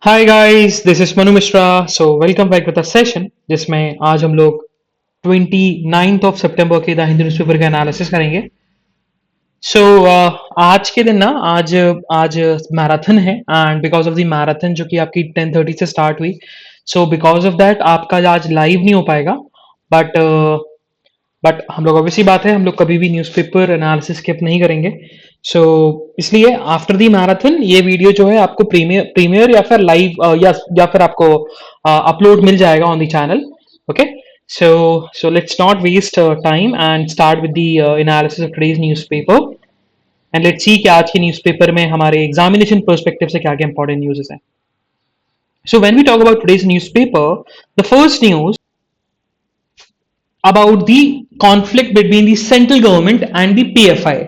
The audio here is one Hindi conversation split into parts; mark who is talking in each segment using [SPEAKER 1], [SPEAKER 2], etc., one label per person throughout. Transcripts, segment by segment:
[SPEAKER 1] Hi guys, this is Manu Mishra. So welcome back with a session जिसमें आज हम लोग 29th ऑफ सितंबर के द हिंदू न्यूज़पेपर का एनालिसिस करेंगे। सो आज के दिन ना आज आज मैराथन है and because of the marathon जो कि आपकी 10:30 से स्टार्ट हुई, सो बिकॉज ऑफ दैट आपका आज लाइव नहीं हो पाएगा। बट बट हम लोग ऑब्वियसली बात है, हम लोग कभी भी न्यूज़पेपर एनालिसिस स्किप नहीं करेंगे। सो इसलिए आफ्टर दी मैराथन ये वीडियो जो है आपको प्रीमियर प्रीमियर या फिर लाइव या फिर आपको अपलोड मिल जाएगा on the channel. Okay, so let's not waste time and start with the analysis of today's newspaper and let's see कि आज के न्यूज़पेपर में हमारे एग्जामिनेशन पर्सपेक्टिव से क्या क्या इंपॉर्टेंट न्यूज़ है। So when we talk about today's newspaper, the first news about the conflict between the central government and the PFI।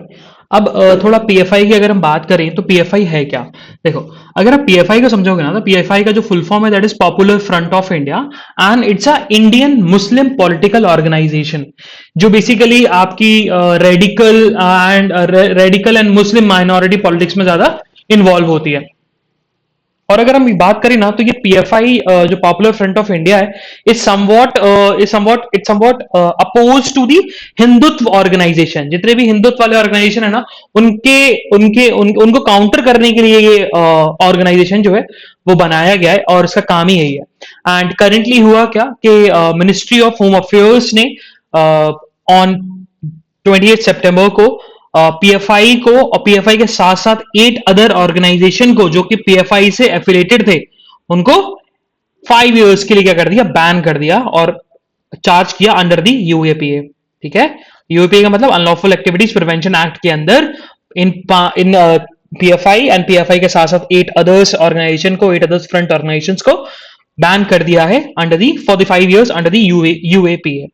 [SPEAKER 1] अब थोड़ा पीएफआई की अगर हम बात करें तो पीएफआई है क्या। देखो, अगर आप पीएफआई को समझोगे ना तो पीएफआई का जो फुल फॉर्म है that is popular front of India and it's a Indian Muslim political organization जो बेसिकली आपकी radical and Muslim minority politics में ज्यादा इन्वॉल्व होती है। और अगर हम बात करें ना तो ये पीएफआई जो पॉपुलर फ्रंट ऑफ इंडिया है is somewhat oppose to the Hindutva organization. जितने भी हिंदुत्व वाले ऑर्गेनाइजेशन है ना उनको काउंटर करने के लिए ये ऑर्गेनाइजेशन जो है वो बनाया गया है और इसका काम ही यही है। एंड करेंटली हुआ क्या कि मिनिस्ट्री ऑफ होम अफेयर्स ने ऑन 28 सितंबर को पीएफआई को और पीएफआई के साथ साथ 8 अदर ऑर्गेनाइजेशन को जो कि पीएफआई से एफिलेटेड थे उनको 5 इयर्स के लिए क्या कर दिया, बैन कर दिया और चार्ज किया अंडर दी यूएपीए। ठीक है, यूएपीए का मतलब अनलॉफुल एक्टिविटीज प्रिवेंशन एक्ट के अंदर इन इन पीएफआई एंड पीएफआई के साथ साथ 8 अदर्स ऑर्गेनाइजेशन को 8 अदर्स फ्रंट ऑर्गेनाइजेशन को बैन कर दिया है under the for the 5 years under the UAPA.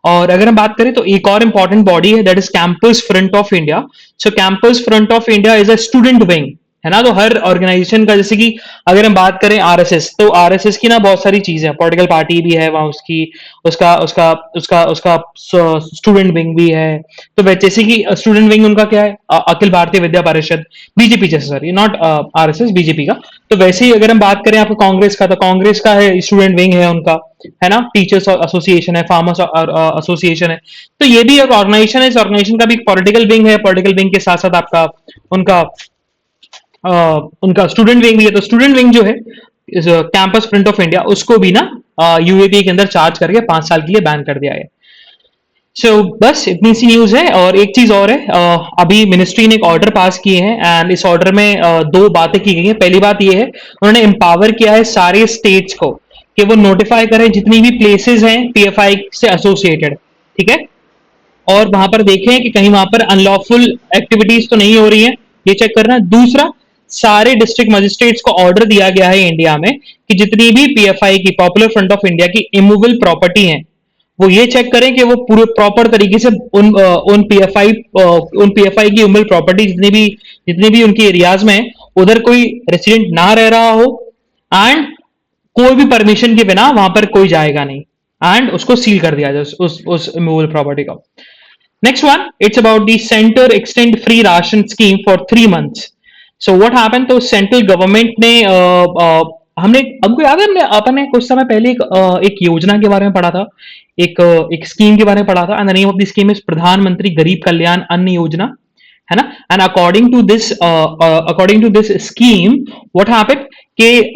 [SPEAKER 1] और अगर हम बात करें तो एक और इंपॉर्टेंट बॉडी है that is campus front of India. So campus front of India is a student wing, है ना। तो हर ऑर्गेनाइजेशन का, जैसे कि अगर हम बात करें आरएसएस, तो आरएसएस की ना बहुत सारी चीजें, पॉलिटिकल पार्टी भी है वहां उसकी, उसका उसका उसका उसका स्टूडेंट विंग भी है। तो जैसे कि स्टूडेंट विंग उनका क्या है, अखिल भारतीय विद्या परिषद, बीजेपी जैसे, सॉरी नॉट आरएसएस, बीजेपी का। तो वैसे ही अगर हम बात करें आपको कांग्रेस का, तो कांग्रेस का है स्टूडेंट विंग है उनका, है ना। टीचर्स एसोसिएशन है, फार्मर्स एसोसिएशन है। तो ये भी एक ऑर्गेनाइजेशन है। इस ऑर्गेनाइजेशन का भी पॉलिटिकल विंग है, पॉलिटिकल विंग के साथ साथ आपका उनका उनका स्टूडेंट विंग भी है। तो स्टूडेंट विंग जो है इस कैंपस फ्रंट ऑफ इंडिया, उसको भी ना यूएपी के अंदर चार्ज करके 5 साल के लिए बैन कर दिया है। सो बस इतनी सी न्यूज है। और एक चीज और है, अभी मिनिस्ट्री ने एक ऑर्डर पास किए हैं एंड इस ऑर्डर में दो बातें की गई हैं। पहली बात ये है, उन्होंने एम्पावर किया है सारे स्टेट्स को कि वो नोटिफाई करें जितनी भी प्लेसेस हैं पीएफआई से एसोसिएटेड। ठीक है, और वहां पर देखें कि कहीं वहां पर अनलॉफुल एक्टिविटीज तो नहीं हो रही है, ये चेक करना। दूसरा, सारे डिस्ट्रिक्ट मजिस्ट्रेट्स को ऑर्डर दिया गया है इंडिया में कि जितनी भी पीएफआई की, पॉपुलर फ्रंट ऑफ इंडिया की इमूवेबल प्रॉपर्टी है, वो ये चेक करें कि वो पूरे प्रॉपर तरीके से उन पीएफआई की इमूवेबल प्रॉपर्टी जितनी भी उनकी एरियाज में है, उधर कोई रेसिडेंट ना रह रहा हो एंड कोई भी परमिशन के बिना वहां पर कोई जाएगा नहीं एंड उसको सील कर दिया जाए उस इमूवेबल प्रॉपर्टी को। Next one, it's about the center extend free ration scheme for 3 months. So what happened? तो सेंट्रल गवर्नमेंट ने हमने, हमको याद है, हमने अपन ने कुछ समय पहले एक योजना के बारे में पढ़ा था, एक स्कीम के बारे में पढ़ा था and the name of the scheme is Pradhanmantri Garib Kalyan Anna Yojana, है ना। And according to this scheme what happened कि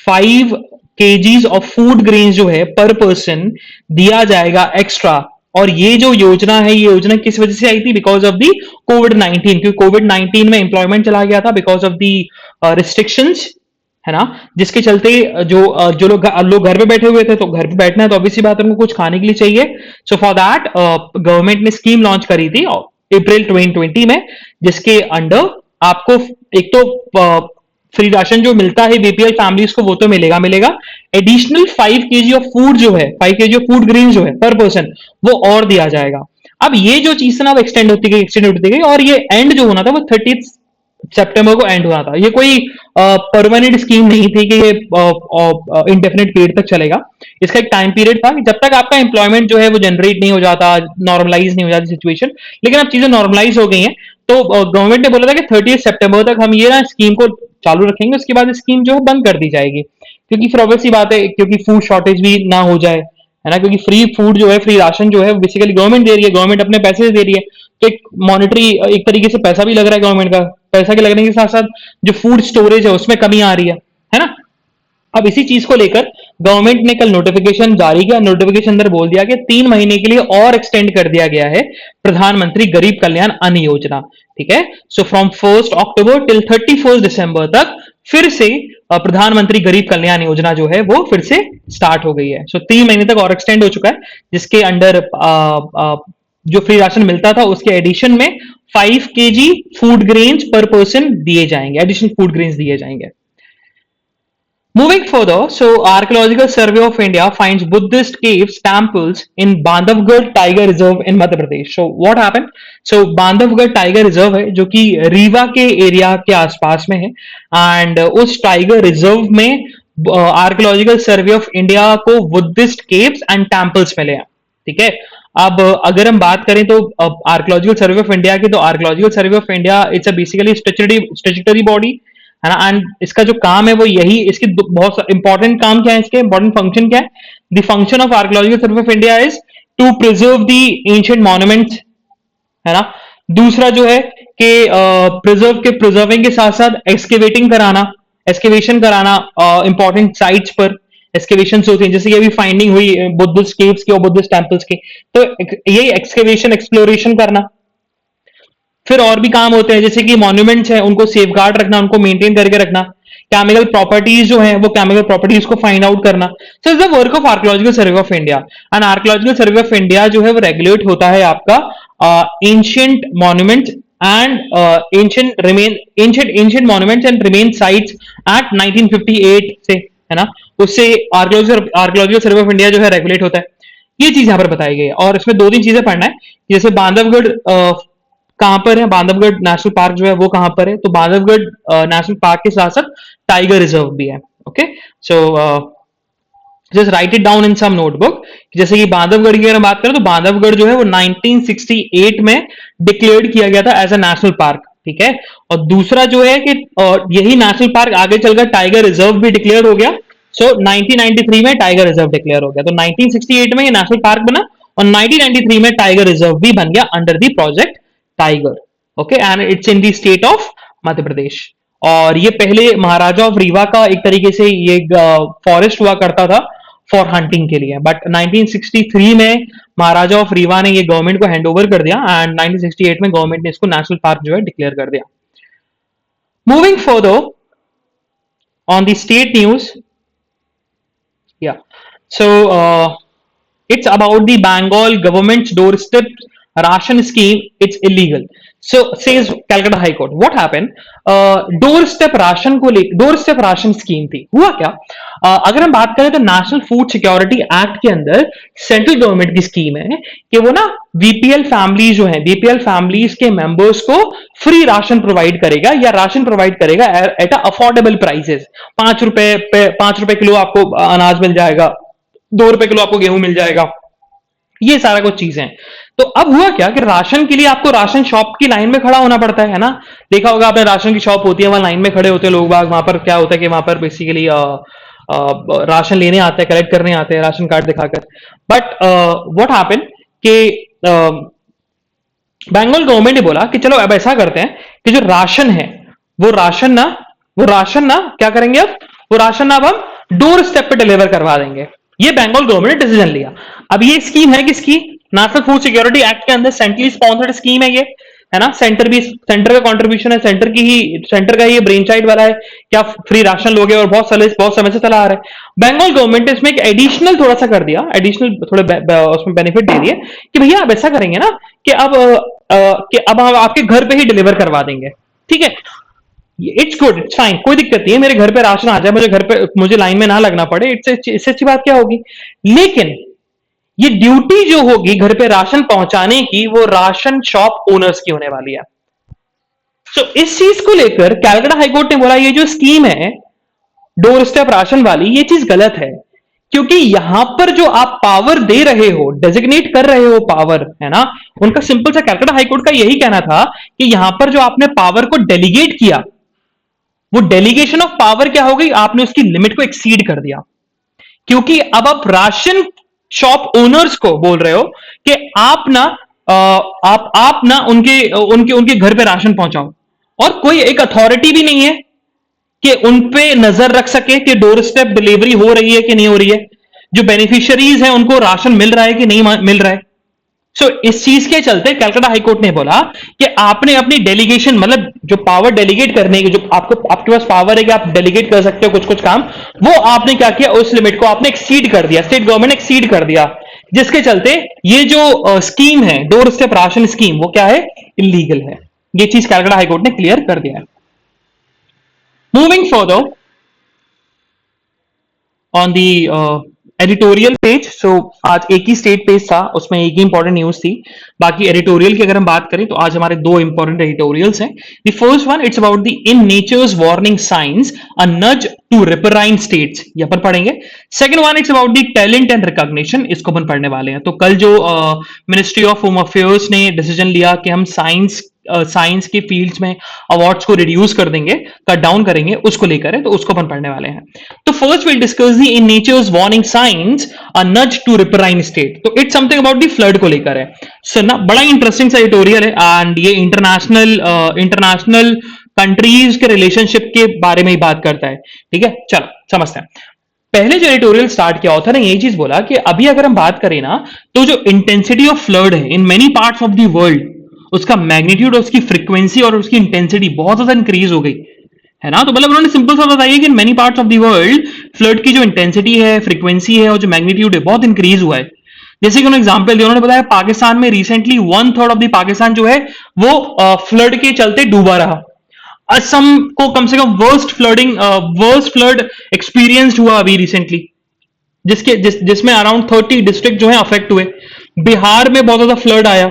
[SPEAKER 1] 5 kgs ऑफ फूड ग्रेन जो है पर पर्सन दिया जाएगा एक्स्ट्रा। और ये जो योजना है, ये योजना किस वजह से आई थी? बिकॉज ऑफ दी कोविड-19, क्योंकि कोविड-19 में एम्प्लॉयमेंट चला गया था बिकॉज ऑफ दी रिस्ट्रिक्शंस, है ना। जिसके चलते जो लोग घर पे बैठे हुए थे, तो घर पे बैठना है तो ऑब्वियसली बात है उनको कुछ खाने के लिए चाहिए। सो फॉर दैट गवर्नमेंट ने स्कीम लॉन्च करी थी अप्रैल 2020 में, जिसके अंडर आपको एक तो फ्री राशन जो मिलता है बीपीएल फैमिलीज को वो तो मिलेगा एडिशनल 5 kg ऑफ फूड जो है, 5 kg ऑफ फूड ग्रेन जो है पर पर्सन, वो और दिया जाएगा। अब ये जो चीज ना वो एक्सटेंड होती गई और ये एंड जो होना था वो 30 सितंबर को एंड हुआ था। ये कोई परमानेंट स्कीम नहीं थी कि ये इंडेफिनिट पीरियड तक चलेगा। इसका एक टाइम पीरियड था कि जब तक आपका एम्प्लॉयमेंट जो है वो जनरेट नहीं हो जाता, नॉर्मलाइज नहीं हो जाती सिचुएशन। लेकिन अब चीजें नॉर्मलाइज हो गई हैं, तो गवर्नमेंट ने बोला था कि 30 सितंबर तक हम ये ना स्कीम को चालू रखेंगे, उसके बाद स्कीम जो है बंद कर दी जाएगी, क्योंकि फिर ऑब्वियसली बात है, क्योंकि फूड शॉर्टेज भी ना हो जाए, है ना, क्योंकि फ्री फूड जो है, फ्री राशन जो है बेसिकली गवर्नमेंट दे रही है, गवर्नमेंट अपने पैसे से दे रही है, तो एक मॉनिटरी, एक तरीके से पैसा भी लग रहा है गवर्नमेंट का, पैसा के लगने के साथ साथ जो फूड स्टोरेज है उसमें कमी आ रही है ना। अब इसी चीज को लेकर गवर्नमेंट ने कल नोटिफिकेशन जारी किया, नोटिफिकेशन अंदर बोल दिया कि 3 महीने के लिए और एक्सटेंड कर दिया गया है प्रधानमंत्री गरीब कल्याण अन्न योजना, ठीक है। सो फ्रॉम 1 अक्टूबर टिल 31 दिसंबर तक फिर से प्रधानमंत्री गरीब कल्याण योजना जो है वो फिर से स्टार्ट हो गई है। सो 3 महीने तक और एक्सटेंड हो चुका है, जिसके अंडर जो फ्री राशन मिलता था उसके एडिशन में 5 kg फूड ग्रेन्स पर पर्सन दिए जाएंगे, एडिशनल फूड ग्रेन्स दिए जाएंगे। Moving further, so Archaeological Survey of India finds Buddhist caves, temples in Bandhavgarh Tiger Reserve in Madhya Pradesh. So what happened? So Bandhavgarh Tiger Reserve है जो कि रीवा के एरिया के आसपास में है, एंड उस टाइगर रिजर्व में आर्कियोलॉजिकल सर्वे ऑफ इंडिया को बुद्धिस्ट केव्स एंड टेम्पल्स मिले हैं, ठीक है। अब अगर हम बात करें तो आर्कियोलॉजिकल सर्वे ऑफ इंडिया की, तो archaeological survey of India it's a basically statutory body, है ना, एंड इसका जो काम है वो यही, इसकी बहुत इंपॉर्टेंट काम क्या है, इसके इंपॉर्टेंट फंक्शन क्या है। The function of archaeological survey of India is to preserve the ancient monuments, है ना। दूसरा जो है कि प्रिजर्विंग के साथ साथ एक्सकेवेटिंग कराना, एक्सकेवेशन कराना इंपॉर्टेंट साइट्स पर एक्सकेवेशन होती है, जैसे कि अभी फाइंडिंग हुई बुद्धिस्ट केव्स की और बुद्धिस्ट टेम्पल्स की, तो यही एक्सकेवेशन एक्सप्लोरेशन करना। फिर और भी काम होते हैं, जैसे कि मॉन्यूमेंट्स हैं उनको सेफगार्ड रखना, उनको मेंटेन करके रखना, केमिकल प्रॉपर्टीज जो है वो केमिकल प्रॉपर्टीज को फाइंड आउट करना। So is the work of archaeological survey of India, and archaeological survey of India जो है वो रेगुलेट होता है आपका ancient monuments and ancient monuments and remain sites act 1958 से, है ना, उससे आर्कियोलॉजिकल सर्वे ऑफ इंडिया जो है रेगुलेट होता है। ये चीज यहाँ पर बताई गई है, और इसमें 2-3 चीजें पढ़ना है, जैसे बांधवगढ़ कहां पर है, बांधवगढ़ नेशनल पार्क जो है वो कहां पर है, तो बांधवगढ़ नेशनल पार्क के साथ साथ टाइगर रिजर्व भी है। Okay, so just write it down in some notebook. जैसे कि बांधवगढ़ की अगर बात करें तो बांधवगढ़ जो है वो 1968 में डिक्लेयर्ड किया गया था एज अ नेशनल पार्क, ठीक है। और दूसरा जो है कि यही नेशनल पार्क आगे चलकर टाइगर रिजर्व भी डिक्लेयर हो गया। सो 1993 में टाइगर रिजर्व डिक्लेयर हो गया, तो 1968 में ये नेशनल पार्क बना और 1993 में टाइगर रिजर्व भी बन गया under the Project Tiger. Okay, and it's in the state of Madhya Pradesh. और ये पहले महाराजा ऑफ रीवा का एक तरीके से ये फॉरेस्ट हुआ करता था फॉर हंटिंग के लिए, बट 1963 में महाराजा ऑफ रीवा ने ये गवर्नमेंट को हैंड ओवर कर दिया, एंड 1968 में गवर्नमेंट ने इसको नेशनल पार्क जो है डिक्लेयर कर दिया। Moving further on the state news, yeah, so it's about the Bengal government's doorstep ration scheme. It's illegal, so says Calcutta High Court. What happened? Doorstep ration को लेकर, डोरस्टेप राशन स्कीम थी, हुआ क्या? अगर हम बात करें तो नेशनल फूड सिक्योरिटी एक्ट के अंदर सेंट्रल गवर्नमेंट की स्कीम है कि वो ना बीपीएल फैमिलीज जो है, बीपीएल फैमिलीज के मेंबर्स को फ्री राशन प्रोवाइड करेगा, या राशन प्रोवाइड करेगा एट अफोर्डेबल प्राइसेस। 5 रुपए किलो आपको अनाज मिल जाएगा, 2 रुपए किलो आपको गेहूं मिल जाएगा, ये सारा कुछ चीजें। तो अब हुआ क्या कि राशन के लिए आपको राशन शॉप की लाइन में खड़ा होना पड़ता है ना। देखा होगा आपने, राशन की शॉप होती है, वहां लाइन में खड़े होते हैं लोग बाग, वहां पर क्या होता है कि वहां पर बेसिकली राशन लेने आते हैं, कलेक्ट करने आते हैं राशन कार्ड दिखाकर। बट व्हाट हैपेंड कि बंगाल गवर्नमेंट ने बोला कि चलो अब ऐसा करते हैं कि जो राशन है वो राशन ना क्या करेंगे, अब वो राशन ना अब हम डोर स्टेप पे डिलीवर करवा देंगे। ये बंगाल गवर्नमेंट ने डिसीजन लिया। अब ये स्कीम है किसकी? नेशनल फूड सिक्योरिटी एक्ट के अंदर सेंट्रली स्पॉन्सर्ड स्कीम है ये, है ना। सेंटर का कंट्रीब्यूशन है, सेंटर का ये ब्रेन चाइल्ड वाला है, क्या फ्री राशन लोगे, और बहुत समय से चला आ रहा है। बंगाल गवर्नमेंट ने इसमें एक एडिशनल थोड़ा सा कर दिया, एडिशनल थोड़े उसमें बेनिफिट दे दिए कि भैया आप ऐसा करेंगे ना कि अब हम आपके घर पे ही डिलीवर करवा देंगे, ठीक है। इट्स गुड, इट्स फाइन, कोई दिक्कत नहीं है, मेरे घर पे राशन आ जाए, मुझे घर पे, मुझे लाइन में ना लगना पड़े, इससे अच्छी बात क्या होगी। लेकिन ये ड्यूटी जो होगी घर पे राशन पहुंचाने की, वो राशन शॉप ओनर्स की होने वाली है। तो इस चीज को लेकर कैलकाटा हाईकोर्ट ने बोला ये जो स्कीम है डोर स्टेप राशन वाली, ये चीज गलत है, क्योंकि यहां पर जो आप पावर दे रहे हो, डेजिग्नेट कर रहे हो पावर, है ना, उनका सिंपल सा कैलकाटा हाईकोर्ट का यही कहना था कि यहां पर जो आपने पावर को डेलीगेट किया, वो डेलीगेशन ऑफ पावर क्या हो गई, आपने उसकी लिमिट को एक्सीड कर दिया। क्योंकि अब आप राशन शॉप ओनर्स को बोल रहे हो कि आप ना आप ना उनके उनके उनके घर पे राशन पहुंचाओ, और कोई एक अथॉरिटी भी नहीं है कि उन पे नजर रख सके कि डोर स्टेप डिलीवरी हो रही है कि नहीं हो रही है, जो बेनिफिशियरीज हैं उनको राशन मिल रहा है कि नहीं मिल रहा है। सो इस चीज के चलते कलकत्ता हाईकोर्ट ने बोला कि आपने अपनी डेलीगेशन, मतलब जो पावर डेलीगेट करने की, जो आपके पास पावर है कि आप डेलीगेट कर सकते हो कुछ कुछ काम, वो आपने क्या किया, उस लिमिट को आपने एक्सीड कर दिया, स्टेट गवर्नमेंट एक्सीड कर दिया, जिसके चलते ये जो स्कीम है, डोर स्टेप राशन स्कीम, वो क्या है, इलीगल है। ये चीज कलकत्ता हाईकोर्ट ने क्लियर कर दिया है। Moving further on the editorial page, so आज एक ही स्टेट पेज था, उसमें एक ही इंपॉर्टेंट न्यूज थी। बाकी एडिटोरियल की अगर हम बात करें तो आज हमारे दो इंपॉर्टेंट एडिटोरियल्स हैं। The first one, it's about the in nature's warning science a nudge to riparian states, ये अपन पढ़ेंगे। Second one, it's about the talent and recognition, इसको अपन पढ़ने वाले हैं। तो कल जो मिनिस्ट्री ऑफ होम अफेयर्स ने डिसीजन लिया कि हम साइंस के फील्ड्स में अवार्ड्स को रिड्यूस कर देंगे, कट डाउन करेंगे, उसको लेकर है, तो उसको अपन पढ़ने वाले हैं। तो first will discuss the in nature's warning science a nudge to riparian state, तो it's something about the flood को लेकर है। सो ना बड़ा इंटरेस्टिंग सा एडिटोरियल है, एंड ये इंटरनेशनल कंट्रीज के रिलेशनशिप के बारे में ही बात करता है। ठीक है, चलो समझते हैं। पहले जो एडिटोरियल स्टार्ट किया, ऑथर ने यही चीज बोला कि अभी अगर हम बात करें ना, तो जो इंटेंसिटी ऑफ फ्लड है in many parts of the world, उसका मैग्नीट्यूड, उसकी फ्रीक्वेंसी और उसकी इंटेंसिटी बहुत ज्यादा इंक्रीज हो गई है ना। तो मतलब उन्होंने सिंपल सा बताया कि in many parts of the world flood की जो इंटेंसिटी है, फ्रीक्वेंसी है और जो मैग्नीट्यूड है, बहुत इंक्रीज हुआ है। जैसे कि उन्होंने एग्जांपल दिया, उन्होंने बताया पाकिस्तान में रिसेंटली 1/3 ऑफ द पाकिस्तान जो है वो फ्लड के चलते डूबा रहा। असम को कम से कम वर्स्ट फ्लड एक्सपीरियंस्ड हुआ अभी रिसेंटली, जिसमें अराउंड 30 डिस्ट्रिक्ट जो है अफेक्ट हुए। बिहार में बहुत ज्यादा फ्लड आया।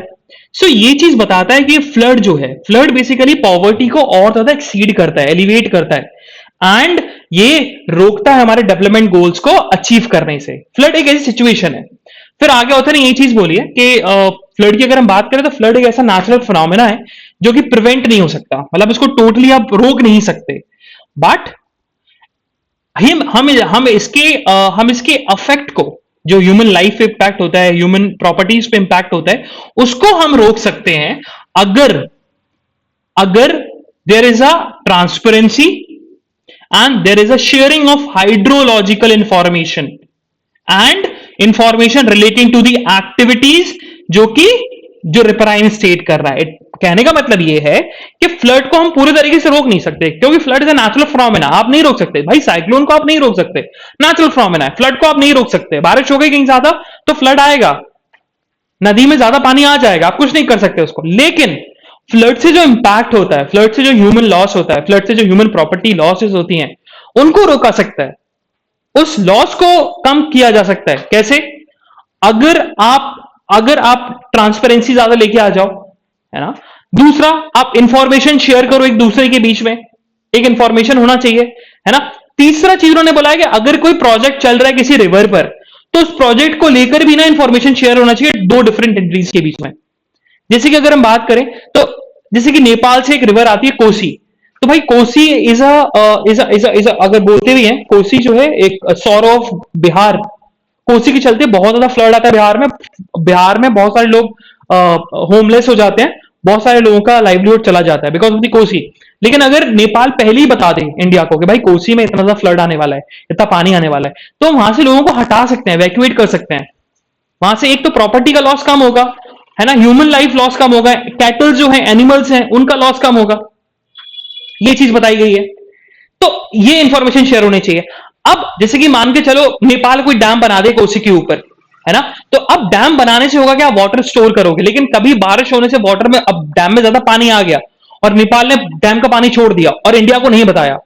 [SPEAKER 1] सो ये चीज बताता है कि फ्लड जो है, फ्लड बेसिकली पॉवर्टी को और ज्यादा एक्सीड करता है, एलिवेट करता है, एंड ये रोकता है हमारे डेवलपमेंट गोल्स को अचीव करने से। फ्लड एक ऐसी सिचुएशन है। फिर आगे ऑथर ने यही चीज बोली है कि फ्लड की अगर हम बात करें तो फ्लड एक ऐसा नेचुरल फिनोमेना है जो कि प्रिवेंट नहीं हो सकता, मतलब इसको टोटली आप रोक नहीं सकते, बट हम इसके अफेक्ट को, जो ह्यूमन लाइफ पे इंपैक्ट होता है, ह्यूमन प्रॉपर्टीज पे इंपैक्ट होता है, उसको हम रोक सकते हैं अगर अगर there is a transparency and there is a sharing of hydrological information and information relating to the activities जो रिपेराइन स्टेट कर रहा है। कहने का मतलब यह है कि फ्लड को हम पूरे तरीके से रोक नहीं सकते, क्योंकि flood is a natural phenomena, आप नहीं रोक सकते भाई। साइक्लोन को आप नहीं रोक सकते, नेचुरल फिनोमेना है। फ्लड को आप नहीं रोक सकते, बारिश हो गई कहीं ज्यादा तो फ्लड आएगा, नदी में ज्यादा पानी आ जाएगा, आप कुछ नहीं कर सकते उसको। लेकिन फ्लड से जो इंपैक्ट होता है, फ्लड से जो ह्यूमन लॉस होता है, फ्लड से जो ह्यूमन प्रॉपर्टी लॉसेस होती हैं, उनको रोका सकता है, उस लॉस को कम किया जा सकता है। कैसे? अगर आप ट्रांसपेरेंसी ज्यादा लेके आ जाओ, है ना। दूसरा, आप इंफॉर्मेशन शेयर करो एक दूसरे के बीच में, एक इंफॉर्मेशन होना चाहिए, है ना। तीसरा चीज उन्होंने बोला है कि अगर कोई प्रोजेक्ट चल रहा है किसी रिवर पर, तो उस प्रोजेक्ट को लेकर भी ना इंफॉर्मेशन शेयर होना चाहिए दो डिफरेंट एंटिटीज के बीच में। जैसे कि अगर हम बात करें तो, जैसे कि नेपाल से एक रिवर आती है कोसी, तो भाई कोसी अगर बोलते भी हैं, कोसी जो है एक सॉर ऑफ बिहार, कोसी के चलते बहुत ज्यादा फ्लड आता है बिहार में। बिहार में बहुत सारे लोग होमलेस हो जाते हैं, बहुत सारे लोगों का लाइवलीहुड चला जाता है बिकॉज ऑफ द कोसी। लेकिन अगर नेपाल पहले ही बता दे इंडिया को कि भाई कोसी में इतना ज्यादा फ्लड आने वाला है, इतना पानी आने वाला है, तो वहां से लोगों को हटा सकते हैं, वैक्यूएट कर सकते हैं। वहां से एक तो प्रॉपर्टी का लॉस कम होगा, है ना, ह्यूमन लाइफ लॉस कम होगा, कैटल जो है, एनिमल्स हैं, उनका लॉस कम होगा। ये चीज बताई गई है, तो ये इंफॉर्मेशन शेयर होनी चाहिए। अब जैसे कि मान के चलो नेपाल कोई डैम बना दे कोसी के ऊपर, है ना, तो अब डैम बनाने से होगा क्या, वाटर स्टोर करोगे, लेकिन कभी बारिश होने से वाटर में, अब डैम में ज्यादा पानी आ गया और नेपाल ने डैम का पानी छोड़ दिया और इंडिया को नहीं बताया,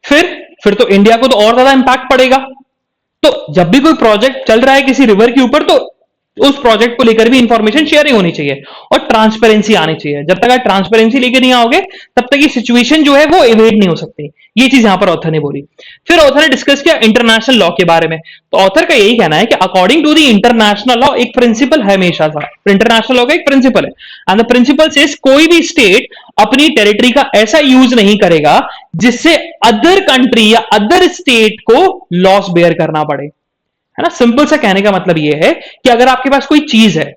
[SPEAKER 1] फिर तो इंडिया को तो और ज्यादा इंपैक्ट पड़ेगा। तो जब भी कोई प्रोजेक्ट चल रहा है किसी रिवर के ऊपर, तो उस प्रोजेक्ट को लेकर भी इंफॉर्मेशन शेयरिंग होनी चाहिए और ट्रांसपेरेंसी आनी चाहिए। जब तक आप ट्रांसपेरेंसी लेके नहीं आओगे तब तक ये सिचुएशन जो है वो एवेड नहीं हो सकती। ये चीज यहां पर ऑथर ने बोली। फिर ऑथर ने डिस्कस किया इंटरनेशनल लॉ के बारे में। तो ऑथर का यही कहना है कि according to the international law एक प्रिंसिपल है हमेशा था, इंटरनेशनल लॉ का एक प्रिंसिपल है, एंड द प्रिंसिपल से कोई भी स्टेट अपनी टेरिटरी का ऐसा यूज नहीं करेगा जिससे अदर कंट्री या अदर स्टेट को लॉस बेयर करना पड़े। है ना, सिंपल सा कहने का मतलब यह है कि अगर आपके पास कोई चीज है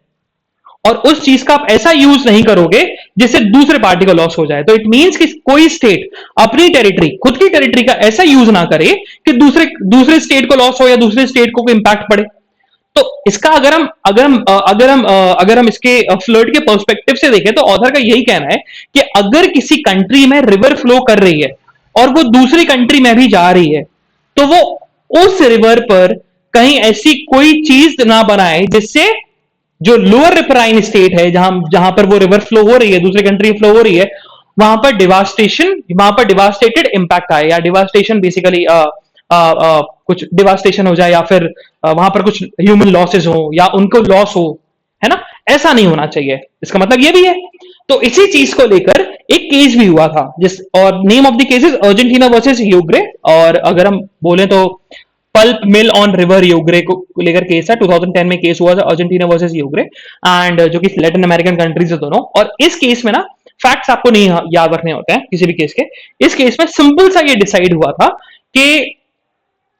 [SPEAKER 1] और उस चीज का आप ऐसा यूज नहीं करोगे जिससे दूसरे पार्टी को लॉस हो जाए, तो इट मींस कि कोई स्टेट अपनी टेरिटरी, खुद की टेरिटरी का ऐसा यूज ना करे कि दूसरे स्टेट को लॉस हो या दूसरे स्टेट को इंपैक्ट पड़े। तो इसका अगर हम इसके फ्लड के पर्सपेक्टिव से देखें तो ऑथर का यही कहना है कि अगर किसी कंट्री में रिवर फ्लो कर रही है और वो दूसरी कंट्री में भी जा रही है, तो वो उस रिवर पर कहीं ऐसी कोई चीज ना बनाए जिससे जो लोअर रिपराइन स्टेट है, जहां पर वो रिवर फ्लो हो रही है, दूसरे कंट्री फ्लो हो रही है, वहां पर डिवास्टेटेड इंपैक्ट आए, या डिवास्टेशन बेसिकली कुछ डिवास्टेशन हो जाए, या फिर वहां पर कुछ ह्यूमन लॉसेस हो या उनको लॉस हो, है ना, ऐसा नहीं होना चाहिए। इसका मतलब ये भी है। तो इसी चीज को लेकर एक केस भी हुआ था, और name of the case is Argentina versus यूग्रे। और अगर हम बोले तो पल्प मिल ऑन रिवर यूग्रे को लेकर केस है, 2010 में केस हुआ था अर्जेंटीना वर्सेस यूग्रे, एंड जो कि लैटिन अमेरिकन कंट्रीज है दोनों। और इस केस में ना फैक्ट्स आपको नहीं याद रखने होते हैं किसी भी केस के। इस केस में सिंपल सा ये डिसाइड हुआ था कि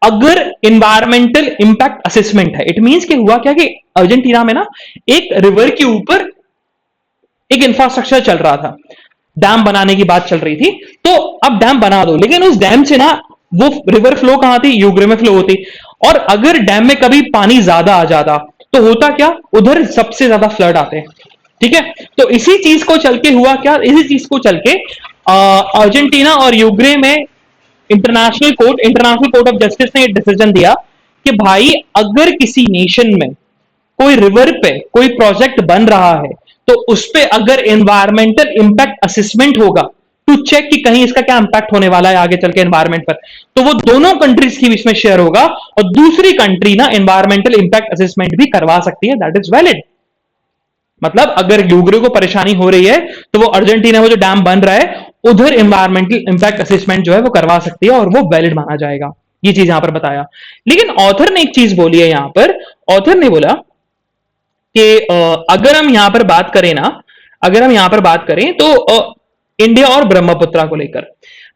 [SPEAKER 1] अगर इन्वायरमेंटल इंपैक्ट असेसमेंट है, इट मींस कि हुआ क्या कि अर्जेंटीना में ना एक रिवर के ऊपर एक इंफ्रास्ट्रक्चर चल रहा था, डैम बनाने की बात चल रही थी। तो अब डैम बना दो, लेकिन उस डैम से ना वो रिवर फ्लो कहां थी, यूग्रे में फ्लो होती, और अगर डैम में कभी पानी ज्यादा आ जाता तो होता क्या, उधर सबसे ज्यादा फ्लड आते। ठीक है, तो इसी चीज को चल के हुआ क्या, इसी चीज को चल के अर्जेंटीना और यूग्रे में इंटरनेशनल कोर्ट ऑफ जस्टिस ने डिसीजन दिया कि भाई अगर किसी नेशन में कोई रिवर पे कोई प्रोजेक्ट बन रहा है तो उस पे अगर एनवायरमेंटल इंपैक्ट असेसमेंट होगा टू चेक कि कहीं इसका क्या इंपैक्ट होने वाला है आगे चल के एनवायरमेंट पर, तो वो दोनों कंट्रीज के बीच में शेयर होगा और दूसरी कंट्री ना एनवायरमेंटल इंपैक्ट असेसमेंट भी करवा सकती है, दैट इज वैलिड। मतलब अगर यूग्रे को परेशानी हो रही है तो वो अर्जेंटीना में जो डैम बन रहा है उधर एनवायरमेंटल इंपैक्ट असेसमेंट जो है वो करवा सकती है और वो वैलिड माना जाएगा। ये चीज यहां पर बताया। लेकिन ऑथर ने एक चीज बोली है यहां पर, ऑथर ने बोला कि अगर हम यहां पर बात करें ना, अगर हम यहां पर बात करें तो इंडिया और ब्रह्मपुत्रा को लेकर,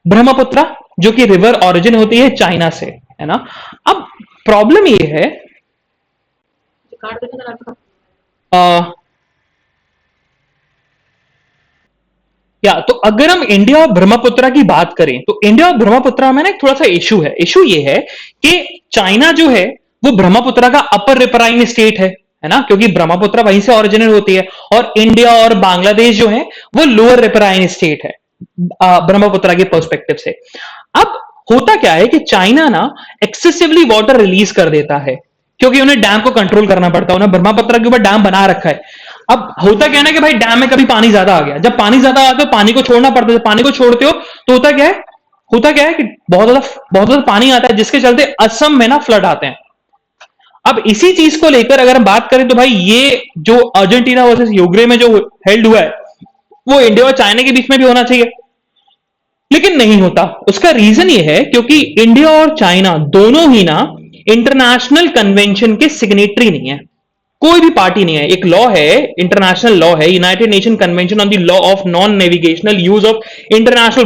[SPEAKER 1] ब्रह्मपुत्रा जो कि रिवर ओरिजिन होती है चाइना से, है ना। अब प्रॉब्लम ये है या तो अगर हम इंडिया और ब्रह्मपुत्रा की बात करें तो इंडिया और ब्रह्मपुत्रा में ना थोड़ा सा इशू है। इशू ये है कि चाइना जो है वो ब्रह्मपुत्रा का अपर रिपराइन स्टेट है ना, क्योंकि ब्रह्मपुत्रा वहीं से ओरिजिनेट होती है, और इंडिया और बांग्लादेश जो है वो लोअर रिपराइन स्टेट है ब्रह्मपुत्रा के पर्सपेक्टिव से। अब होता क्या है कि चाइना ना एक्सेसिवली वाटर रिलीज कर देता है, क्योंकि उन्हें डैम को कंट्रोल करना पड़ता है, उन्हें ब्रह्मपुत्रा के ऊपर डैम बना रखा है। अब होता क्या है ना कि भाई डैम में कभी पानी ज्यादा आ गया, जब पानी ज्यादा आता है पानी को छोड़ना पड़ता है, जब पानी को छोड़ते हो तो होता क्या है कि बहुत ज्यादा पानी आता है, जिसके चलते असम में ना फ्लड आते हैं। अब इसी चीज को लेकर अगर हम बात करें तो भाई ये जो अर्जेंटीना वर्सेस यूग्रे में जो हेल्ड हुआ है वो इंडिया और चाइना के बीच में भी होना चाहिए, लेकिन नहीं होता। उसका रीजन ये है क्योंकि इंडिया और चाइना दोनों ही ना इंटरनेशनल कन्वेंशन के सिग्नेटरी नहीं है, कोई भी पार्टी नहीं है। एक लॉ है, इंटरनेशनल लॉ है, United nation convention on the law of non navigational use of international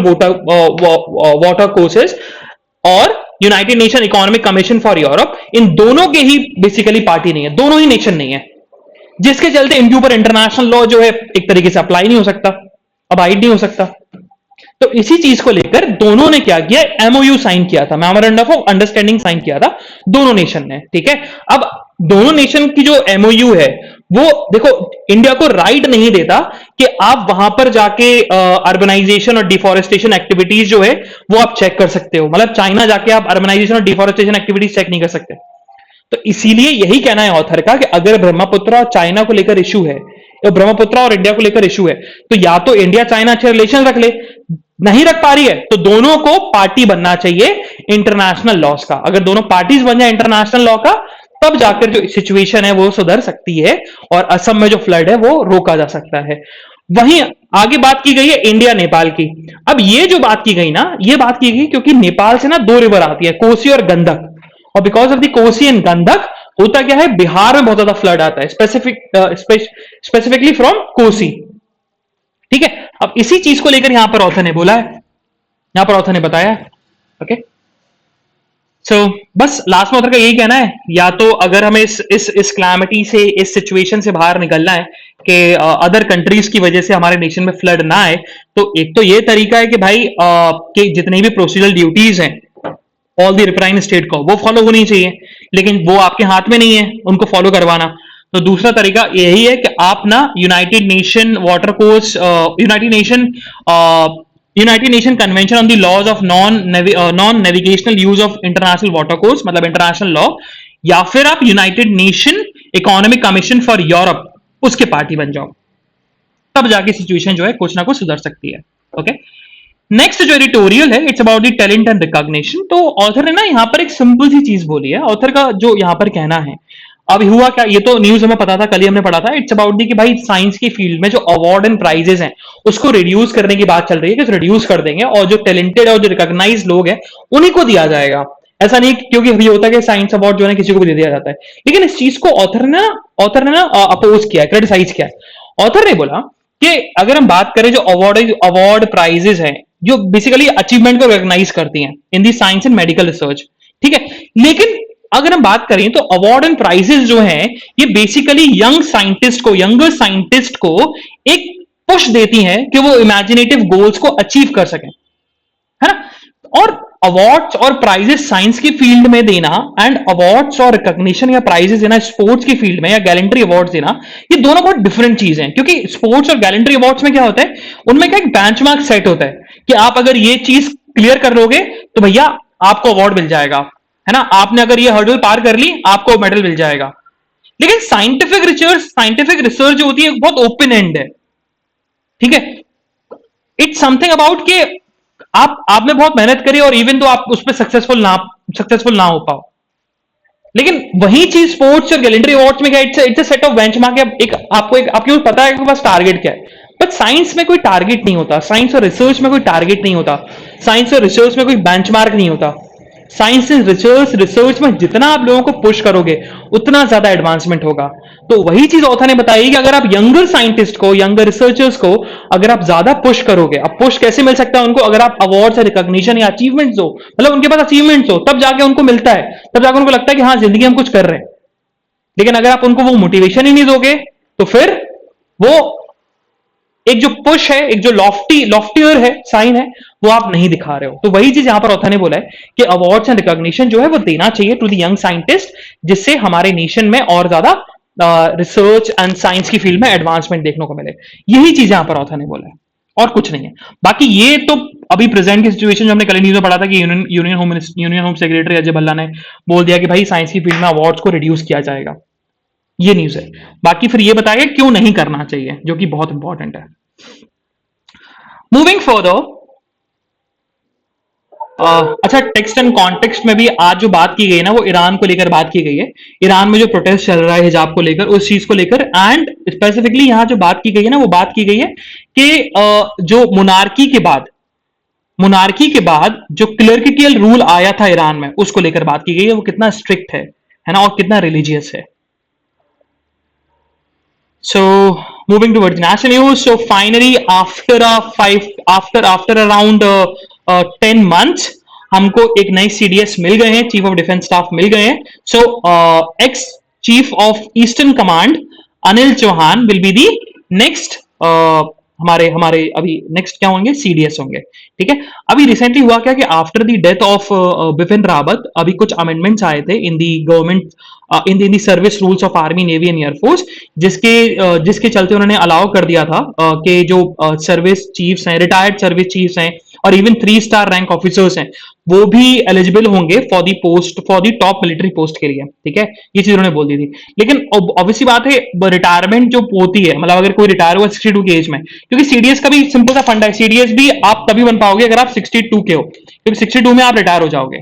[SPEAKER 1] water courses और United nation economic commission for Europe, इन दोनों के ही बेसिकली पार्टी नहीं है, दोनों ही नेशन नहीं है, जिसके चलते इनके ऊपर इंटरनेशनल लॉ जो है एक तरीके से अप्लाई नहीं हो सकता, अबाइड नहीं हो सकता। तो इसी चीज को लेकर दोनों ने क्या किया, एमओयू साइन किया था, मेमोरेंडम ऑफ अंडरस्टैंडिंग साइन किया था दोनों नेशन ने। ठीक है, अब दोनों नेशन की जो एमओयू है वो देखो इंडिया को राइट नहीं देता कि आप वहां पर जाके अर्बनाइजेशन और डिफॉरेस्टेशन एक्टिविटीज जो है वो आप चेक कर सकते हो, मतलब चाइना जाके आप अर्बनाइजेशन और डिफॉरेस्टेशन एक्टिविटीज चेक नहीं कर सकते। तो इसीलिए यही कहना है ऑथर का कि अगर ब्रह्मपुत्रा और चाइना को लेकर इशू है, या ब्रह्मपुत्रा और इंडिया को लेकर इशू है, तो या तो इंडिया चाइना अच्छे रिलेशन रख ले, नहीं रख पा रही है तो दोनों को पार्टी बनना चाहिए इंटरनेशनल लॉस का। अगर दोनों पार्टीज बन जाए इंटरनेशनल लॉ का तब जाकर जो सिचुएशन है वो सुधर सकती है और असम में जो फ्लड है वो रोका जा सकता है। वहीं आगे बात की गई है इंडिया नेपाल की। अब ये जो बात की गई ना, ये बात की गई क्योंकि नेपाल से ना दो रिवर आती है, कोसी और गंडक, और because of the Kosi and Gandak होता क्या है, बिहार में बहुत ज्यादा फ्लड आता है, स्पेसिफिकली फ्रॉम कोसी। ठीक है, अब इसी चीज को लेकर यहां पर ऑथर ने बोला है, यहां पर ऑथर ने बताया है। ओके, सो बस लास्ट में ऑथर का यही कहना है, या तो अगर हमें इस क्लैमिटी से, इस सिचुएशन से बाहर निकलना है कि अदर कंट्रीज की वजह से हमारे नेशन में फ्लड ना आए, तो एक तो ये तरीका है कि भाई कि जितनी भी प्रोसीजरल ड्यूटीज हैं ऑल द रिप्राइन स्टेट को, वो फॉलो होनी चाहिए, लेकिन वो आपके हाथ में नहीं है उनको फॉलो करवाना। तो दूसरा तरीका यही है कि आप ना united nation water course, united nation convention on the laws of non navigational use of international water course, मतलब इंटरनेशनल लॉ, या फिर आप united nation economic commission for Europe उसके पार्टी बन जाओ, तब जाके सिचुएशन जो है कुछ ना कुछ सुधर सकती है। ओके, नेक्स्ट जो एडिटोरियल है, it's about the talent and recognition. तो ऑथर ने ना यहाँ पर एक सिंपल सी चीज बोली है। ऑथर का जो यहाँ पर कहना है, अब हुआ क्या, ये तो न्यूज हमें पता था, कल ही हमने पढ़ा था, इट्स अबाउट दी कि भाई साइंस की फील्ड में जो अवार्ड एंड प्राइजेस हैं उसको रिड्यूस करने की बात चल रही है कि रिड्यूस कर देंगे और जो टैलेंटेड और जो रिकॉग्नाइज लोग हैं उन्हीं को दिया जाएगा। ऐसा नहीं, क्योंकि ये होता है कि साइंस अवार्ड जो है किसी को भी दे दिया जाता है, लेकिन इस चीज को ऑथर ने ना अपोज किया, क्रिटिसाइज किया। ऑथर ने बोला कि अगर हम बात करें जो अवार्ड प्राइजेस हैं जो बेसिकली अचीवमेंट को रिकॉग्नाइज करती हैं इन दी साइंस एंड मेडिकल रिसर्च, ठीक है, लेकिन अगर हम बात करें तो अवार्ड एंड प्राइजेस जो हैं ये बेसिकली यंगर साइंटिस्ट को एक पुश देती हैं कि वो इमेजिनेटिव गोल्स को अचीव कर सकें, है ना। और अवार्ड्स और प्राइजेस साइंस की फील्ड में देना एंड अवार्ड्स और रिकॉग्निशन या प्राइजेस देना स्पोर्ट्स की फील्ड में या गैलेंट्री अवार्ड्स देना, ये दोनों बहुत डिफरेंट चीजें हैं। क्योंकि स्पोर्ट्स और गैलेंट्री अवार्ड्स में क्या होता है, उनमें क्या एक बेंचमार्क सेट होता है कि आप अगर ये चीज क्लियर कर लोगे तो भैया आपको अवार्ड मिल जाएगा, है ना, आपने अगर ये हर्डल पार कर ली आपको मेडल मिल जाएगा। लेकिन साइंटिफिक रिसर्च जो होती है बहुत ओपन एंड है, ठीक है। इट्स समथिंग अबाउट कि आपने बहुत मेहनत करी और इवन तो आप उस पर सक्सेसफुल ना हो पाओ, लेकिन वही चीज स्पोर्ट्स और गैलेंट्री अवार्ड्स में क्या, it's a set of benchmark. एक आपको पता है कि बस टारगेट क्या है, बट साइंस में कोई टारगेट नहीं होता, साइंस और रिसर्च में कोई टारगेट नहीं होता, साइंस और रिसर्च में कोई बेंचमार्क नहीं होता। साइंस एंड रिसर्च में जितना आप लोगों को पुश करोगे उतना ज्यादा एडवांसमेंट होगा। तो वही चीज ऑथर ने बताई कि अगर आप यंगर साइंटिस्ट को, यंगर रिसर्चर्स को अगर आप ज्यादा पुश करोगे, अब पुश कैसे मिल सकता है उनको, अगर आप अवार्ड्स या रिकॉग्निशन या अचीवमेंट्स हो, मतलब उनके पास अचीवमेंट्स हो, तब जाके उनको मिलता है, तब जाके उनको लगता है कि हाँ जिंदगी हम कुछ कर रहे हैं। लेकिन अगर आप उनको वो मोटिवेशन ही नहीं दोगे तो फिर वो एक जो पुश है, एक जो लॉफ्टियर है साइन है, वो आप नहीं दिखा रहे हो। तो वही चीज यहां पर ऑथर ने बोला है कि अवार्ड्स एंड रिकॉग्निशन जो है वो देना चाहिए टू द यंग साइंटिस्ट, जिससे हमारे नेशन में और ज्यादा रिसर्च एंड साइंस की फील्ड में एडवांसमेंट देखने को मिले। यही चीज यहां पर ऑथर ने बोला है और कुछ नहीं है। बाकी ये तो अभी प्रेजेंट की सिचुएशन जो हमने कल न्यूज में पढ़ा था कि union home secretary Ajay Bhalla ने बोल दिया कि भाई साइंस की फील्ड में अवार्ड्स को रिड्यूस किया जाएगा, ये न्यूज है। बाकी फिर ये बताया क्यों नहीं करना चाहिए, जो कि बहुत इंपॉर्टेंट है। मूविंग फर्दर, अच्छा, टेक्स्ट एंड कॉन्टेक्स्ट में भी आज जो बात की गई ना वो ईरान को लेकर बात की गई है। ईरान में जो प्रोटेस्ट चल रहा है हिजाब को लेकर, उस चीज को लेकर, एंड स्पेसिफिकली यहां जो बात की गई है ना वो बात की गई है कि जो मोनार्की के बाद जो क्लर्कियल रूल आया था ईरान में, उसको लेकर बात की गई है, वो कितना स्ट्रिक्ट है ना, और कितना रिलीजियस है। So moving towards national news. So finally, after around 10 months, हमको एक नई CDS मिल गए हैं, चीफ ऑफ डिफेंस स्टाफ मिल गए हैं। So ex chief of eastern command Anil Chauhan will be the next, हमारे अभी नेक्स्ट क्या होंगे, CDS होंगे, ठीक है। अभी रिसेंटली हुआ क्या कि after the death of Bipin Rawat, अभी कुछ अमेंडमेंट्स आए थे in the government, in the service rules of army, navy and air force, जिसके चलते उन्होंने अलाउ कर दिया था कि जो सर्विस चीफ्स हैं, रिटायर्ड सर्विस चीफ्स हैं और इवन 3 स्टार रैंक ऑफिसर्स हैं, वो भी एलिजिबल होंगे for the top military post के लिए, ठीक है। ये चीज उन्होंने बोल दी थी। लेकिन ऑब्वियसली बात है, रिटायरमेंट जो होती है, मतलब अगर कोई रिटायर हुआ 62 की एज में, क्योंकि CDS का भी सिंपल सा फंडा है, CDS भी आप तभी बन पाओगे अगर आप 62 के हो, क्योंकि 62 में आप रिटायर हो जाओगे।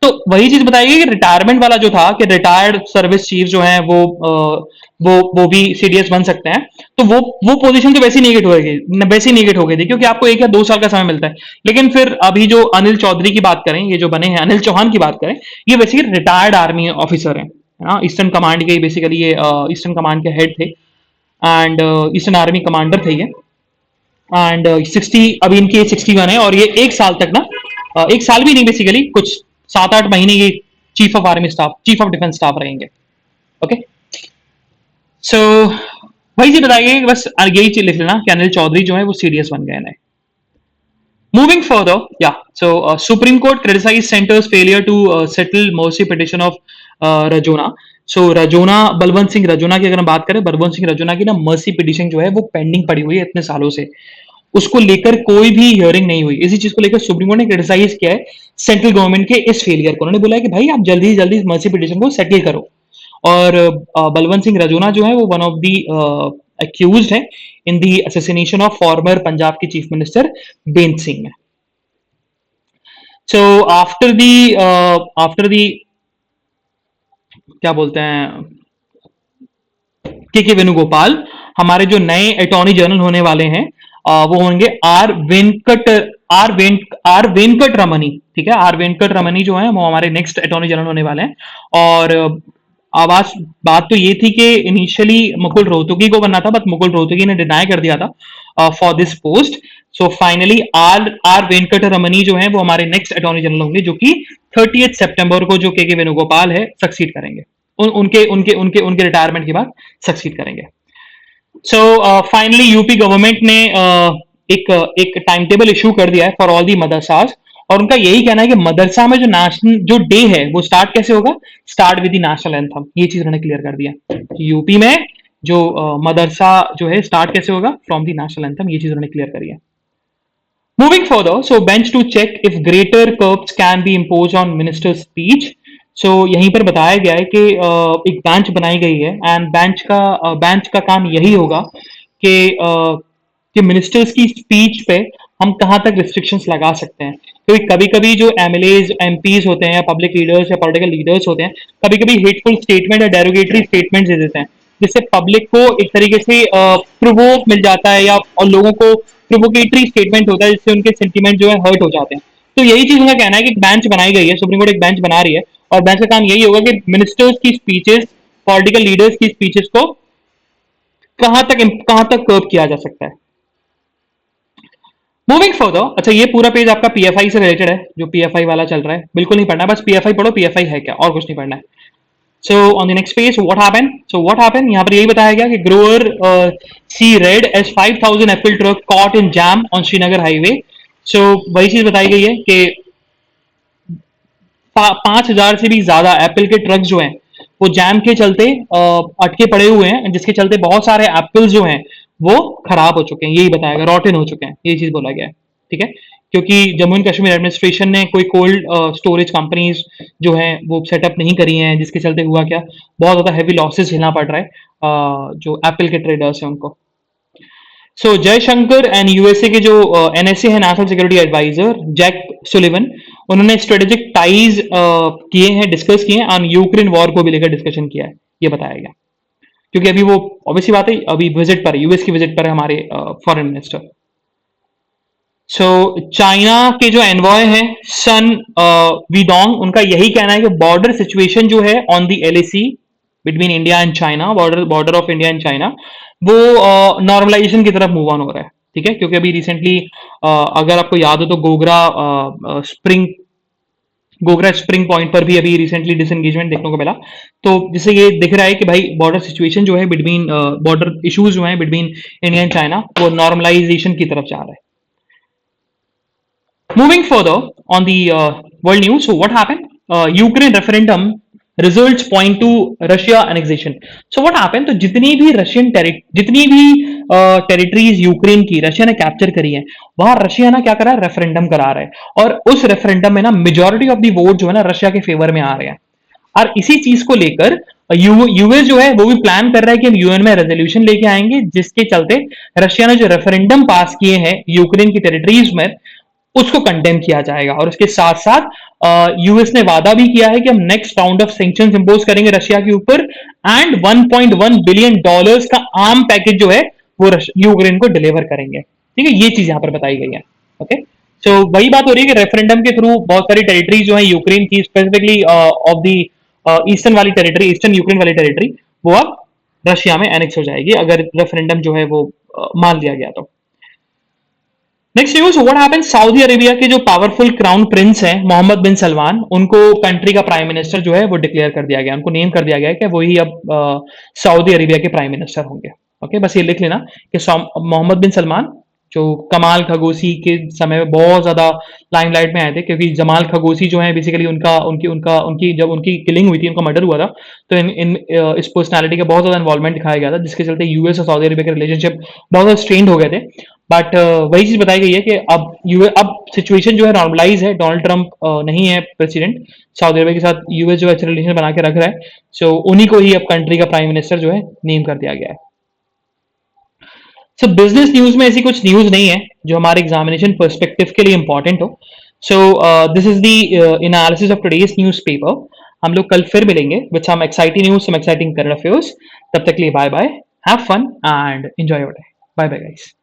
[SPEAKER 1] तो वही चीज बताइए कि रिटायरमेंट वाला जो था कि रिटायर्ड सर्विस चीफ जो है वो भी सीडीएस बन सकते हैं, तो वो पोजीशन तो वैसे ही नेगेट हो गई थी क्योंकि आपको 1 या 2 साल का समय मिलता है। लेकिन फिर अभी जो अनिल चौधरी की बात करें, ये जो बने हैं अनिल चौहान की बात करें, ये बेसिकली रिटायर्ड आर्मी ऑफिसर है ना, ईस्टर्न कमांड के बेसिकली ये ईस्टर्न कमांड के हेड थे एंड ईस्टर्न आर्मी कमांडर थे ये। एंड 60, अभी इनकी एज 61 है और ये 1 साल तक ना, 1 साल भी नहीं बेसिकली कुछ 7-8 महीने ये chief of army staff, chief of defence staff रहेंगे। ओके, सो वही चीज बताइए, बस यही चीज लिख लेना कि अनिल चौधरी जो है वो सीडीएस बन गए नए। Moving further, yeah. So Supreme Court criticized center's failure to settle mercy petition of Rajona. So Rajona, Balwant Singh रजोना की अगर हम बात करें, बलवंत सिंह रजोना की ना मर्सी पिटिशन जो है वो पेंडिंग पड़ी हुई है इतने सालों से, उसको लेकर कोई भी हियरिंग नहीं हुई। इसी चीज को लेकर सुप्रीम कोर्ट ने क्रिटिसाइज किया है सेंट्रल गवर्नमेंट के इस फेलियर को। उन्होंने बोला है कि भाई आप जल्दी से जल्दी मर्सी पिटिशन को सेटल करो। और बलवंत सिंह रजोना जो है वो वन ऑफ दी accused है इन दी assassination ऑफ फॉर्मर पंजाब के चीफ मिनिस्टर बेंत सिंह। सो आफ्टर दी क्या बोलते हैं के वेणुगोपाल, हमारे जो नए अटॉर्नी जनरल होने वाले हैं वो होंगे आर वेंकट रमनी। ठीक है, आर वेंकट रमनी जो है वो हमारे नेक्स्ट अटॉर्नी जनरल होने वाले हैं। और आवाज बात तो ये थी कि इनिशियली मुकुल रोहतगी को बनना था, बट मुकुल रोहतगी ने डिनाई कर दिया था for this post. So finally R Venkataramani जो है वो हमारे नेक्स्ट अटॉर्नी जनरल होंगे, जो कि 30 सितंबर को जो के वेणुगोपाल है सक्सीड करेंगे, उनके उनके उनके उनके रिटायरमेंट के बाद सक्सीड करेंगे। सो फाइनली यूपी गवर्नमेंट ने एक टाइम टेबल इशू कर दिया है फॉर ऑल दी मदरसाज, और उनका यही कहना है कि मदरसा में जो डे है वो स्टार्ट कैसे होगा, start with the national anthem. ये चीज उन्होंने क्लियर कर दिया। यूपी में जो मदरसा जो है स्टार्ट कैसे होगा, फ्रॉम द नेशनल एंथम। ये चीज उन्होंने क्लियर करी है। Moving further, so bench to check if greater curbs can be imposed on minister's speech. So यहीं पर बताया गया है कि एक बेंच बनाई गई है एंड बेंच का काम यही होगा कि मिनिस्टर्स की स्पीच पे हम कहाँ तक रिस्ट्रिक्शंस लगा सकते हैं। क्योंकि कभी कभी जो एमएलएज एमपीज होते हैं या पब्लिक लीडर्स या पॉलिटिकल लीडर्स होते हैं, कभी कभी हेटफुल स्टेटमेंट या डेरोगेटरी स्टेटमेंट दे देते हैं, जिससे पब्लिक को एक तरीके से प्रोवोक मिल जाता है, या और लोगों को प्रोवोकेटरी स्टेटमेंट होता है जिससे उनके सेंटीमेंट जो है हर्ट हो जाते हैं। तो यही चीज उनका कहना है कि एक बेंच बनाई गई है, सुप्रीम कोर्ट एक बेंच बना रही है, और बेंच का काम यही होगा कि मिनिस्टर्स की स्पीचेस, पॉलिटिकल लीडर्स की स्पीचेस को कहां तक कर्व किया जा सकता है। मूविंग फर्दर, अच्छा ये पूरा पेज आपका पीएफआई से रिलेटेड है, जो पीएफआई वाला चल रहा है बिल्कुल नहीं पढ़ना है, बस पीएफआई पढ़ो, पीएफआई है क्या, और कुछ नहीं पढ़ना है। So on the next page, what happened? So what happened? यहाँ पर यही बताया गया कि grower see red as 5,000 apple truck caught in jam on Srinagar highway. So वही चीज बताई गई है कि 5,000 से भी ज्यादा एप्पल के ट्रक जो हैं वो जैम के चलते अटके पड़े हुए हैं, जिसके चलते बहुत सारे एप्पल जो हैं वो खराब हो चुके हैं। यही बताया गया, रॉटन हो चुके हैं, यही चीज बोला गया है। ठीक है, क्योंकि जम्मू एंड कश्मीर एडमिनिस्ट्रेशन ने कोई कोल्ड स्टोरेज कंपनीज जो है वो सेटअप नहीं करी हैं, जिसके चलते हुआ क्या, बहुत ज्यादा हैवी लॉसेस झेलना पड़ रहा है जो एप्पल के ट्रेडर्स हैं उनको। सो जयशंकर एंड यूएसए के जो एनएसए है, national security adviser Jack Sullivan, उन्होंने स्ट्रेटेजिक टाइज किए हैं, डिस्कस किए हैं, ऑन यूक्रेन वॉर को भी लेकर डिस्कशन किया है, ये बताया गया। क्योंकि अभी वो ऑब्वियसली बात है, अभी विजिट पर है, यूएस की विजिट पर है हमारे फॉरेन मिनिस्टर। सो चाइना के जो एनवॉय हैं सन वीडोंग, उनका यही कहना है कि बॉर्डर सिचुएशन जो है on the LAC between India and China, border of India and China, वो नॉर्मलाइजेशन की तरफ मूव ऑन हो रहा है। ठीक है, क्योंकि अभी रिसेंटली अगर आपको याद हो तो गोगरा स्प्रिंग पॉइंट पर भी अभी रिसेंटली डिसएंगेजमेंट देखने को मिला। तो जिससे ये दिख रहा है कि भाई बॉर्डर सिचुएशन जो है बिटवीन बॉर्डर इश्यूज जो है बिटवीन इंडिया एंड चाइना, वो नॉर्मलाइजेशन की तरफ जा रहा है। Moving further on the world news, so what happened? Ukraine referendum results point to Russia annexation. So what happened? तो जितनी भी टेरिटरीज यूक्रेन की रशिया ने कैप्चर करी है, वहां रशिया ना क्या कर रहा है, रेफरेंडम करा रहा है, और उस रेफरेंडम में ना मेजोरिटी ऑफ द वोट जो है ना रशिया के फेवर में आ रहे हैं। और इसी चीज को लेकर यूएस जो है वो भी प्लान कर रहा है कि हम यूएन में रेजोल्यूशन लेके आएंगे, जिसके चलते रशिया ने जो रेफरेंडम पास किए हैं यूक्रेन की टेरिटरीज में, उसको कंडेम किया जाएगा। और उसके साथ साथ यूएस ने वादा भी किया है कि हम next round of sanctions impose करेंगे रशिया के ऊपर, एंड 1.1 बिलियन डॉलर्स का आर्म पैकेज जो है वो यूक्रेन को डिलीवर करेंगे। ठीक है, ये चीज यहां पर बताई गई है। ओके, सो वही बात हो रही है कि रेफरेंडम के थ्रू बहुत सारी टेरिटरीज जो है यूक्रेन की, स्पेसिफिकली ऑफ द ईस्टर्न वाली टेरिटरी, ईस्टर्न यूक्रेन वाली टेरिटरी, वो अब रशिया में एनेक्स हो जाएगी अगर रेफरेंडम जो है वो मान लिया गया तो। Next news, what happened Saudi Arabia के जो पावरफुल क्राउन प्रिंस हैं मोहम्मद बिन सलमान, उनको कंट्री का प्राइम मिनिस्टर जो है वो डिक्लेयर कर दिया गया, उनको नेम कर दिया गया है कि वही अब सऊदी अरेबिया के प्राइम मिनिस्टर होंगे। ओके, बस ये लिख लेना कि मोहम्मद बिन सलमान जो कमाल खगोसी के समय में बहुत ज्यादा लाइमलाइट में आए थे, क्योंकि जमाल खगोसी जो है बेसिकली उनका उनकी उनका उनकी जब उनकी किलिंग हुई थी, उनका मर्डर हुआ था, तो इस पर्सनालिटी का बहुत ज्यादा इन्वॉल्वमेंट दिखाया गया था, जिसके चलते यूएस और सऊदी अरेबिया के रिलेशनशिप बहुत ज्यादा स्ट्रेंड हो गए थे। बट वही चीज बताई गई है कि अब सिचुएशन जो है नॉर्मलाइज है, डोनाल्ड ट्रंप नहीं है प्रेसिडेंट, सऊदी अरेबिया के साथ यूएस जो है अच्छे रिलेशन बना के रख रहा है, सो उन्हीं को ही अब कंट्री का प्राइम मिनिस्टर जो है नेम कर दिया गया है। सो बिजनेस न्यूज में ऐसी कुछ न्यूज नहीं है जो हमारे एग्जामिनेशन पर्सपेक्टिव के लिए इंपॉर्टेंट हो। So this is the analysis of today's newspaper. हम लोग कल फिर मिलेंगे with some exciting news, some exciting current affairs. तब तक के लिए bye bye, have fun and enjoy your day. Bye bye guys.